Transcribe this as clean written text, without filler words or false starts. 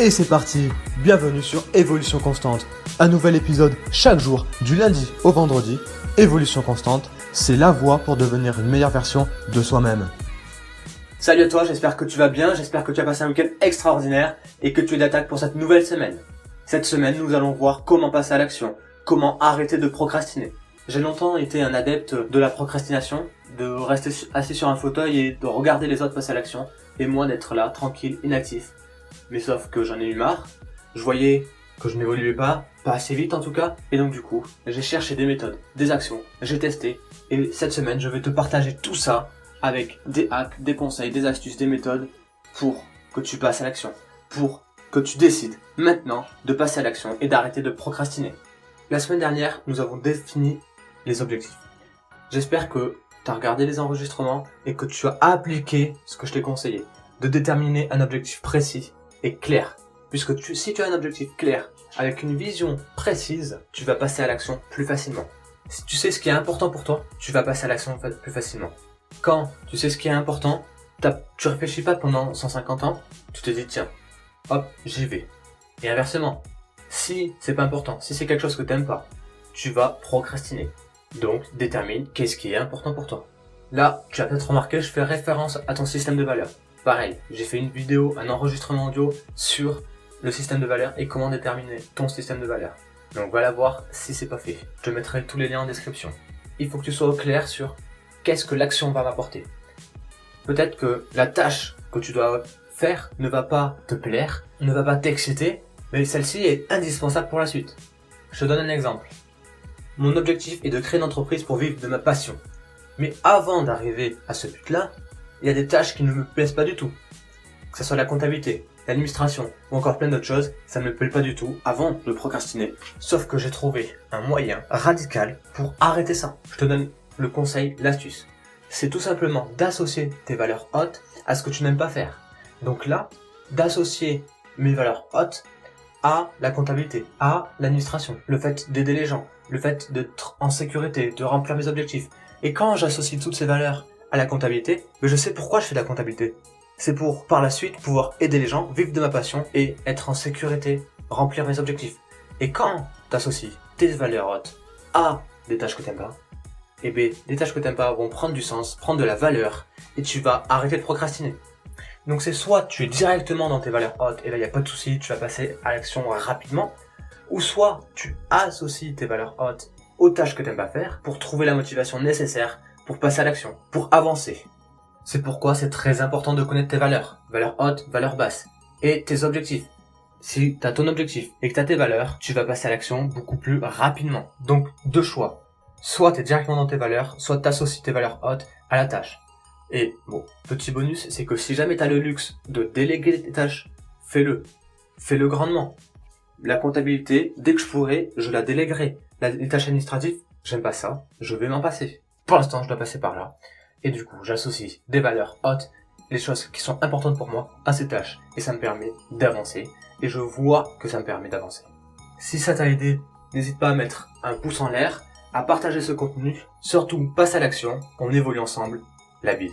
Et c'est parti, bienvenue sur Évolution Constante. Un nouvel épisode chaque jour, du lundi au vendredi. Évolution Constante, c'est la voie pour devenir une meilleure version de soi-même. Salut à toi, j'espère que tu vas bien, j'espère que tu as passé un week-end extraordinaire et que tu es d'attaque pour cette nouvelle semaine. Cette semaine, nous allons voir comment passer à l'action, comment arrêter de procrastiner. J'ai longtemps été un adepte de la procrastination, de rester assis sur un fauteuil et de regarder les autres passer à l'action, et moi d'être là, tranquille, inactif. Mais sauf que j'en ai eu marre, je voyais que je n'évoluais pas assez vite en tout cas, et donc du coup, j'ai cherché des méthodes, des actions, j'ai testé, et cette semaine, je vais te partager tout ça avec des hacks, des conseils, des astuces, des méthodes pour que tu passes à l'action, pour que tu décides maintenant de passer à l'action et d'arrêter de procrastiner. La semaine dernière, nous avons défini les objectifs. J'espère que tu as regardé les enregistrements et que tu as appliqué ce que je t'ai conseillé, de déterminer un objectif précis et clair. Puisque si tu as un objectif clair, avec une vision précise, tu vas passer à l'action plus facilement. Si tu sais ce qui est important pour toi, tu vas passer à l'action plus facilement. Quand tu sais ce qui est important, tu réfléchis pas pendant 150 ans, tu te dis tiens, hop, j'y vais. Et inversement, si c'est pas important, si c'est quelque chose que t'aimes pas, tu vas procrastiner. Donc, détermine qu'est-ce qui est important pour toi. Là, tu as peut-être remarqué, je fais référence à ton système de valeurs. Pareil, j'ai fait une vidéo, un enregistrement audio sur le système de valeurs et comment déterminer ton système de valeurs. Donc, va la voir si c'est pas fait. Je te mettrai tous les liens en description. Il faut que tu sois au clair sur qu'est-ce que l'action va m'apporter. Peut-être que la tâche que tu dois faire ne va pas te plaire, ne va pas t'exciter, mais celle-ci est indispensable pour la suite. Je te donne un exemple. Mon objectif est de créer une entreprise pour vivre de ma passion. Mais avant d'arriver à ce but-là, il y a des tâches qui ne me plaisent pas du tout. Que ce soit la comptabilité, l'administration ou encore plein d'autres choses, ça ne me plaît pas du tout avant de procrastiner. Sauf que j'ai trouvé un moyen radical pour arrêter ça. Je te donne le conseil, l'astuce. C'est tout simplement d'associer tes valeurs hautes à ce que tu n'aimes pas faire. Donc là, d'associer mes valeurs hautes à la comptabilité, à l'administration, le fait d'aider les gens, le fait d'être en sécurité, de remplir mes objectifs. Et quand j'associe toutes ces valeurs à la comptabilité, je sais pourquoi je fais de la comptabilité. C'est pour, par la suite, pouvoir aider les gens, vivre de ma passion et être en sécurité, remplir mes objectifs. Et quand tu associes tes valeurs hautes à des tâches que tu n'aimes pas, eh bien, les tâches que tu n'aimes pas vont prendre du sens, prendre de la valeur, et tu vas arrêter de procrastiner. Donc c'est soit tu es directement dans tes valeurs hautes, et là il n'y a pas de souci, tu vas passer à l'action rapidement, ou soit tu associes tes valeurs hautes aux tâches que tu n'aimes pas faire pour trouver la motivation nécessaire pour passer à l'action, pour avancer. C'est pourquoi c'est très important de connaître tes valeurs hautes, valeurs basses, et tes objectifs. Si tu as ton objectif et que tu as tes valeurs, tu vas passer à l'action beaucoup plus rapidement. Donc deux choix. Soit tu es directement dans tes valeurs, soit tu associes tes valeurs hautes à la tâche. Et bon, petit bonus, c'est que si jamais tu as le luxe de déléguer tes tâches, fais-le. Fais-le grandement. La comptabilité, dès que je pourrai, je la déléguerai. Les tâches administratives, j'aime pas ça, je vais m'en passer. Pour l'instant, je dois passer par là. Et du coup, j'associe des valeurs hautes, les choses qui sont importantes pour moi, à ces tâches. Et ça me permet d'avancer. Et je vois que ça me permet d'avancer. Si ça t'a aidé, n'hésite pas à mettre un pouce en l'air, à partager ce contenu, surtout passe à l'action, on évolue ensemble, la bise.